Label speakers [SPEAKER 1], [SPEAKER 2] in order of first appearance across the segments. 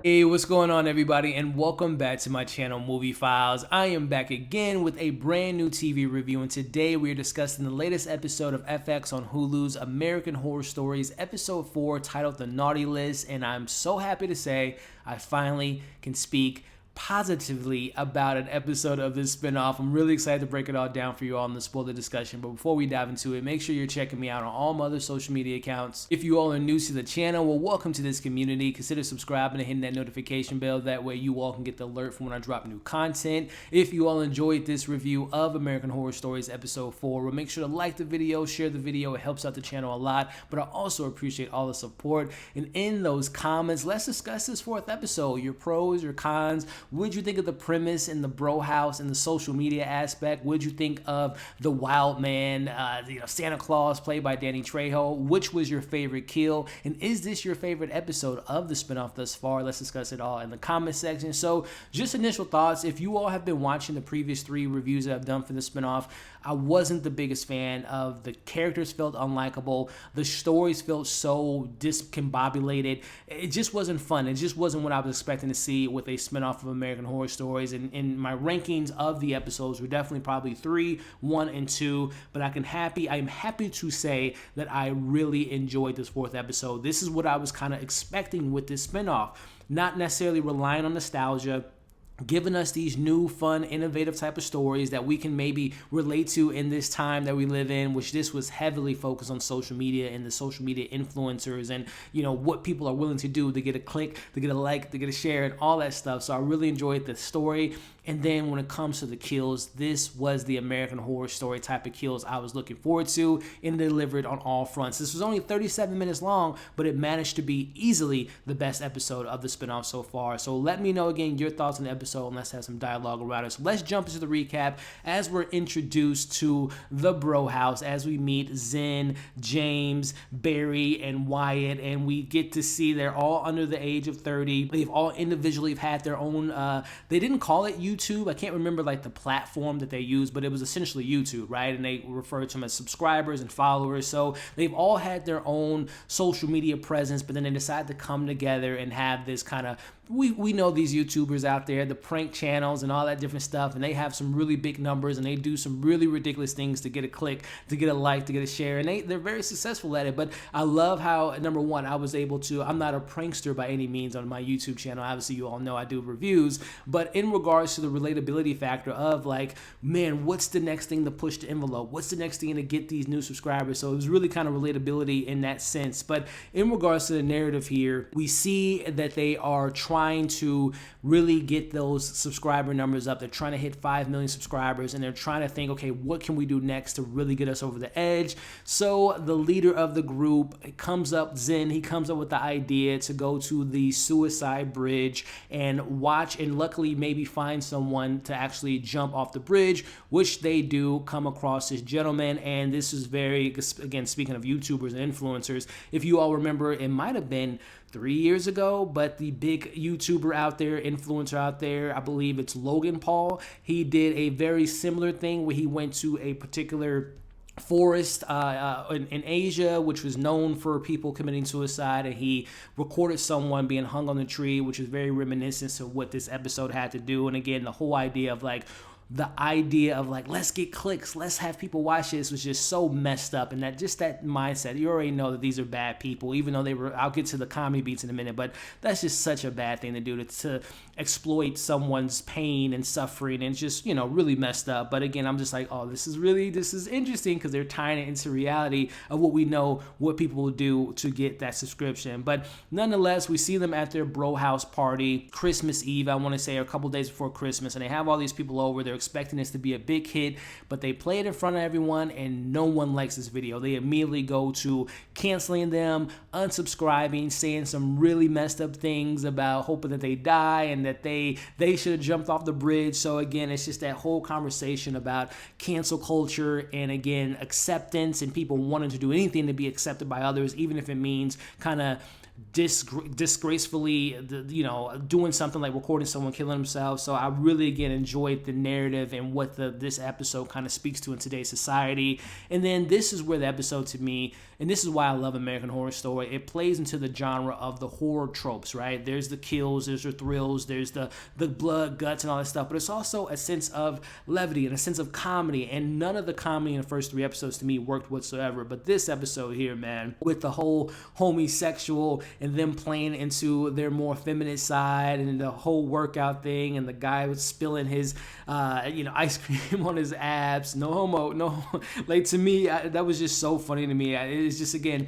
[SPEAKER 1] Hey, what's going on everybody, and welcome back to my channel Movie Files. I am back again with a brand new TV review, and today we are discussing the latest episode of FX on Hulu's American Horror Stories, episode 4, titled The Naughty List. And I'm so happy to say I finally can speak positively about an episode of this spinoff. I'm really excited to break it all down for you all in the spoiler discussion. But before we dive into it, make sure you're checking me out on all my other social media accounts. If you all are new to the channel, well, welcome to this community. Consider subscribing and hitting that notification bell. That way you all can get the alert from when I drop new content. If you all enjoyed this review of American Horror Stories episode 4, well, make sure to like the video, share the video. It helps out the channel a lot. But I also appreciate all the support. And in those comments, let's discuss this 4th episode. Your pros, your cons. What did you think of the premise and the bro house and the social media aspect? What did you think of the wild man, Santa Claus, played by Danny Trejo? Which was your favorite kill? And is this your favorite episode of the spinoff thus far? Let's discuss it all in the comment section. So just initial thoughts. If you all have been watching the previous 3 reviews that I've done for the spinoff, I wasn't the biggest fan of the characters. Felt unlikable. The stories felt so discombobulated. It just wasn't fun. It just wasn't what I was expecting to see with a spinoff of American Horror Stories. And in my rankings of the episodes were definitely probably 3, 1, and 2. But I'm happy to say that I really enjoyed this 4th episode. This is what I was kind of expecting with this spinoff. Not necessarily relying on nostalgia, giving us these new, fun, innovative type of stories that we can maybe relate to in this time that we live in, which this was heavily focused on social media and the social media influencers and, what people are willing to do to get a click, to get a like, to get a share, and all that stuff. So I really enjoyed the story. And then when it comes to the kills, this was the American Horror Story type of kills I was looking forward to, and delivered on all fronts. This was only 37 minutes long, but it managed to be easily the best episode of the spinoff so far. So let me know again your thoughts on the episode, and let's have some dialogue around it. So let's jump into the recap as we're introduced to the bro house, as we meet Zen, James, Barry, and Wyatt, and we get to see they're all under the age of 30. They've all individually had their own, they didn't call it YouTube. I can't remember like the platform that they used, but it was essentially YouTube, right? And they referred to them as subscribers and followers. So they've all had their own social media presence, but then they decided to come together and have this kind of, we know these YouTubers out there, the prank channels and all that different stuff, and they have some really big numbers, and they do some really ridiculous things to get a click, to get a like, to get a share, and they're very successful at it. But I love how, number one, I was able to, I'm not a prankster by any means on my YouTube channel. Obviously, you all know I do reviews, but in regards to the relatability factor of like, man, what's the next thing to push the envelope? What's the next thing to get these new subscribers? So it was really kind of relatability in that sense. But in regards to the narrative here, we see that they are trying to really get those subscriber numbers up. They're trying to hit 5 million subscribers, and they're trying to think, okay, what can we do next to really get us over the edge? So the leader of the group comes up, Zen, he comes up with the idea to go to the suicide bridge and watch, and luckily maybe find someone to actually jump off the bridge, which they do come across this gentleman. And this is very, again, speaking of YouTubers and influencers, if you all remember, it might have been 3 years ago, but the big YouTuber out there, influencer out there, I believe it's Logan Paul, he did a very similar thing where he went to a particular forest in Asia, which was known for people committing suicide, and he recorded someone being hung on the tree, which is very reminiscent of what this episode had to do. And again, the whole idea of like, let's get clicks, let's have people watch this, was just so messed up. And that mindset, you already know that these are bad people, even though I'll get to the comedy beats in a minute, but that's just such a bad thing to do, to exploit someone's pain and suffering, and just, really messed up. But again, I'm just like, oh, this is interesting, because they're tying it into reality of what we know, what people will do to get that subscription. But nonetheless, we see them at their bro house party, Christmas Eve, I want to say, or a couple days before Christmas, and they have all these people over. They're expecting this to be a big hit, but they play it in front of everyone, and no one likes this video. They immediately go to canceling them, unsubscribing, saying some really messed up things about hoping that they die and that they should have jumped off the bridge. So again, it's just that whole conversation about cancel culture, and again, acceptance, and people wanting to do anything to be accepted by others, even if it means kind of disgracefully, doing something like recording someone killing themselves. So I really, again, enjoyed the narrative narrative and what this episode kind of speaks to in today's society. And then this is where the episode, to me, and this is why I love American Horror Story, it plays into the genre of the horror tropes, right? There's the kills, there's the thrills, there's the blood, guts, and all that stuff, but it's also a sense of levity and a sense of comedy, and none of the comedy in the first 3 episodes to me worked whatsoever. But this episode here, man, with the whole homosexual and them playing into their more feminine side and the whole workout thing, and the guy was spilling his ice cream on his abs, no homo, no, like, to me, that was just so funny to me. It's just, again,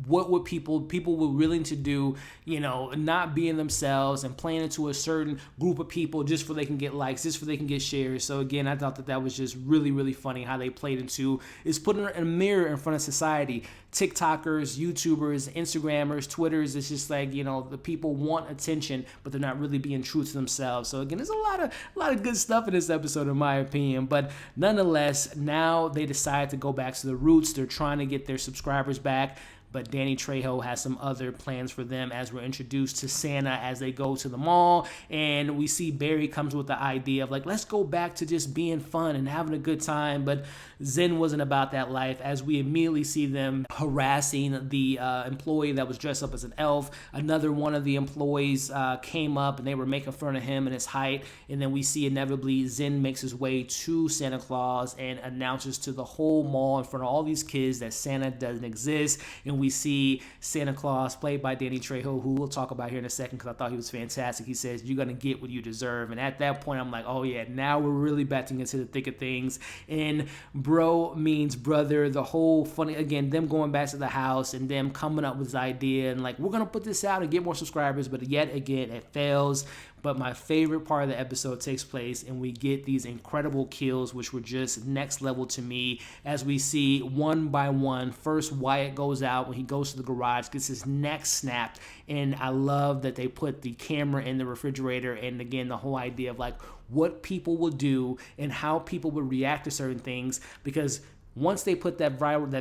[SPEAKER 1] what would people were willing to do, not being themselves and playing into a certain group of people just so they can get likes, just so they can get shares. So again, I thought that was just really, really funny how they played into, is putting a mirror in front of society. TikTokers, YouTubers, Instagrammers, Twitters, it's just like, the people want attention, but they're not really being true to themselves. So again, there's a lot of good stuff in this episode, in my opinion. But nonetheless, now they decide to go back to the roots. They're trying to get their subscribers back. But Danny Trejo has some other plans for them, as we're introduced to Santa as they go to the mall. And we see Barry comes with the idea of, like, let's go back to just being fun and having a good time. But Zen wasn't about that life, as we immediately see them harassing the employee that was dressed up as an elf. Another one of the employees came up and they were making fun of him and his height. And then we see inevitably Zen makes his way to Santa Claus and announces to the whole mall in front of all these kids that Santa doesn't exist. And we see Santa Claus, played by Danny Trejo, who we'll talk about here in a second because I thought he was fantastic. He says, "You're going to get what you deserve." And at that point, I'm like, oh yeah, now we're really batting into the thick of things. And bro means brother. The whole funny, again, them going back to the house and them coming up with this idea and like, we're going to put this out and get more subscribers. But yet again, it fails. But my favorite part of the episode takes place, and we get these incredible kills, which were just next level to me, as we see one by one. First, Wyatt goes out when he goes to the garage, gets his neck snapped, and I love that they put the camera in the refrigerator, and again, the whole idea of like what people will do and how people would react to certain things, because once they put that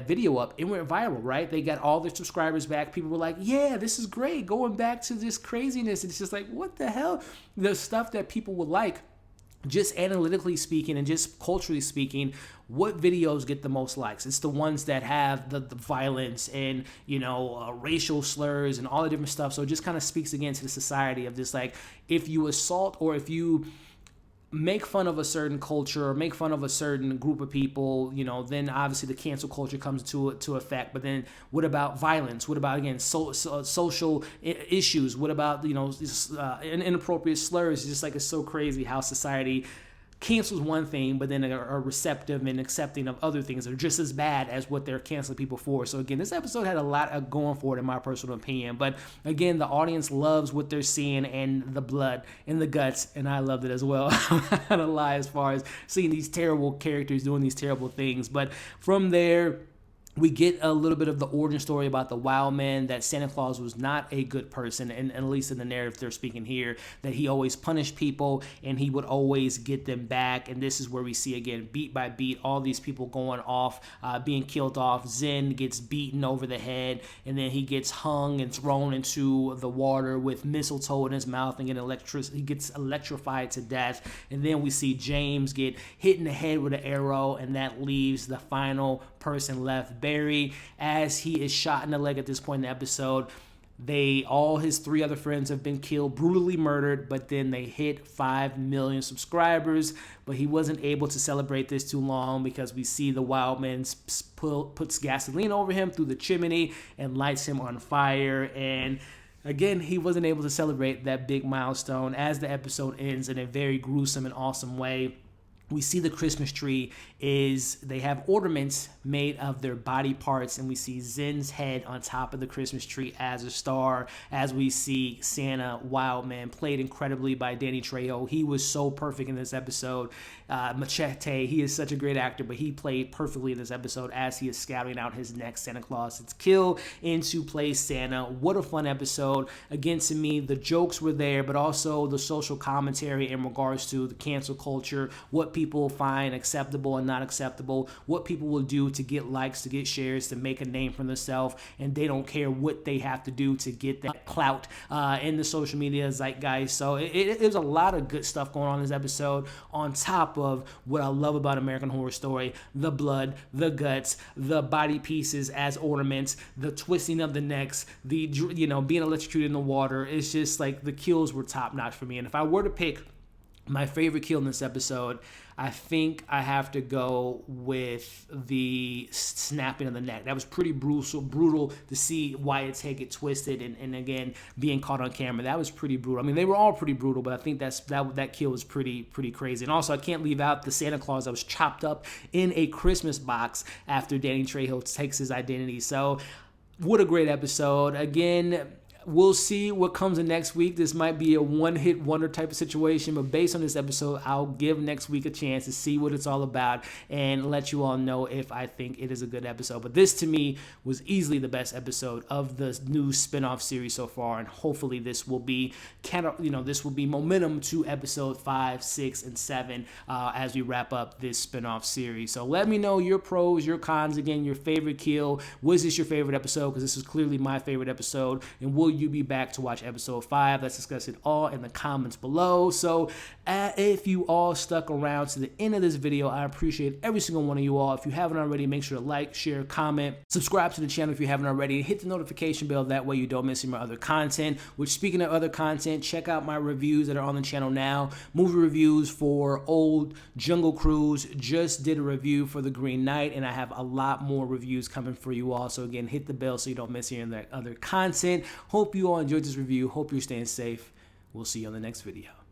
[SPEAKER 1] video up, it went viral, right? They got all their subscribers back. People were like, yeah, this is great, going back to this craziness. And it's just like, what the hell? The stuff that people would like, just analytically speaking and just culturally speaking, what videos get the most likes? It's the ones that have the violence and, racial slurs and all the different stuff. So it just kind of speaks again to the society of this, like, if you assault or if you make fun of a certain culture or make fun of a certain group of people, then obviously the cancel culture comes to effect. But then what about violence? What about, again, social issues? What about, inappropriate slurs? It's just like, it's so crazy how society cancels one thing, but then are receptive and accepting of other things that are just as bad as what they're canceling people for. So again, this episode had a lot of going for it, in my personal opinion. But again, the audience loves what they're seeing and the blood and the guts, and I loved it as well. I'm not gonna lie, as far as seeing these terrible characters doing these terrible things. But from there, we get a little bit of the origin story about the wild man, that Santa Claus was not a good person, and at least in the narrative they're speaking here, that he always punished people and he would always get them back. And this is where we see, again, beat by beat, all these people going off, being killed off. Zen gets beaten over the head, and then he gets hung and thrown into the water with mistletoe in his mouth and he gets electrified to death. And then we see James get hit in the head with an arrow, and that leaves the final person left, Barry, as he is shot in the leg at this point in the episode. All his 3 other friends have been killed, brutally murdered, but then they hit 5 million subscribers. But he wasn't able to celebrate this too long, because we see the wild man puts gasoline over him through the chimney and lights him on fire. And again, he wasn't able to celebrate that big milestone, as the episode ends in a very gruesome and awesome way. We see the Christmas tree they have ornaments made of their body parts, and we see Zen's head on top of the Christmas tree as a star, as we see Santa Wildman, played incredibly by Danny Trejo. He was so perfect in this episode. Machete, he is such a great actor, but he played perfectly in this episode as he is scouting out his next Santa Claus. It's kill into play Santa. What a fun episode. Again, to me, the jokes were there, but also the social commentary in regards to the cancel culture, what people people find acceptable and not acceptable, what people will do to get likes, to get shares, to make a name for themselves, and they don't care what they have to do to get that clout in the social media zeitgeist. So there's a lot of good stuff going on in this episode, on top of what I love about American Horror Story: the blood, the guts, the body pieces as ornaments, the twisting of the necks, the being electrocuted in the water. It's just like the kills were top notch for me. And if I were to pick my favorite kill in this episode, I think I have to go with the snapping of the neck. That was pretty brutal to see Wyatt's head get twisted, and again, being caught on camera. That was pretty brutal. I mean, they were all pretty brutal, but I think that kill was pretty crazy. And also, I can't leave out the Santa Claus that was chopped up in a Christmas box after Danny Trejo takes his identity. So, what a great episode. Again, we'll see what comes in next week. This might be a one-hit wonder type of situation, but based on this episode, I'll give next week a chance to see what it's all about and let you all know if I think it is a good episode. But this, to me, was easily the best episode of the new spin-off series so far, and hopefully this will be momentum to episode 5, 6, and 7 as we wrap up this spin-off series. So let me know your pros, your cons, again, your favorite kill. Was this your favorite episode? Because this is clearly my favorite episode. And will you be back to watch episode 5? Let's discuss it all in the comments below. So if you all stuck around to the end of this video, I appreciate every single one of you all. If you haven't already, make sure to like, share, comment, subscribe to the channel if you haven't already, hit the notification bell. That way you don't miss any of my other content. Which, speaking of other content, check out my reviews that are on the channel now. Movie reviews for old Jungle Cruise. Just did a review for The Green Knight, and I have a lot more reviews coming for you all. So again, hit the bell so you don't miss any of that other content. Hope you all enjoyed this review. Hope you're staying safe. We'll see you on the next video.